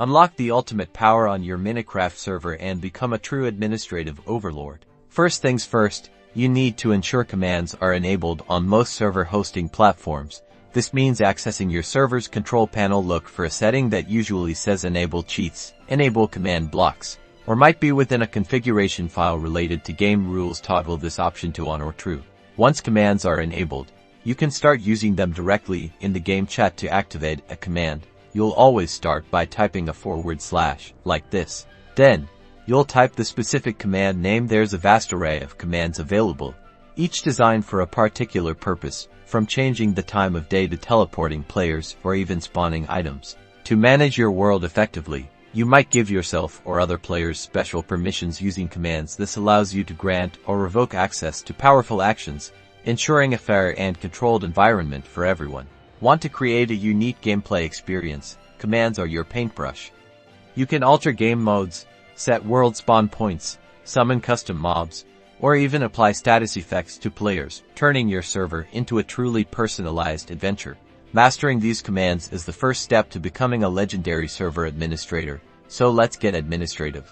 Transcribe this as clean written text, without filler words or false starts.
Unlock the ultimate power on your Minecraft server and become a true administrative overlord. First things first, you need to ensure commands are enabled on most server hosting platforms. This means accessing your server's control panel. Look for a setting that usually says enable cheats, enable command blocks, or might be within a configuration file related to game rules. Toggle this option to on or true. Once commands are enabled, you can start using them directly in the game chat. To activate a command, you'll always start by typing a / like this. Then, you'll type the specific command name. There's a vast array of commands available, each designed for a particular purpose, from changing the time of day to teleporting players or even spawning items. To manage your world effectively, you might give yourself or other players special permissions using commands. This allows you to grant or revoke access to powerful actions, ensuring a fair and controlled environment for everyone. Want to create a unique gameplay experience? Commands are your paintbrush. You can alter game modes, set world spawn points, summon custom mobs, or even apply status effects to players, turning your server into a truly personalized adventure. Mastering these commands is the first step to becoming a legendary server administrator. So let's get administrative.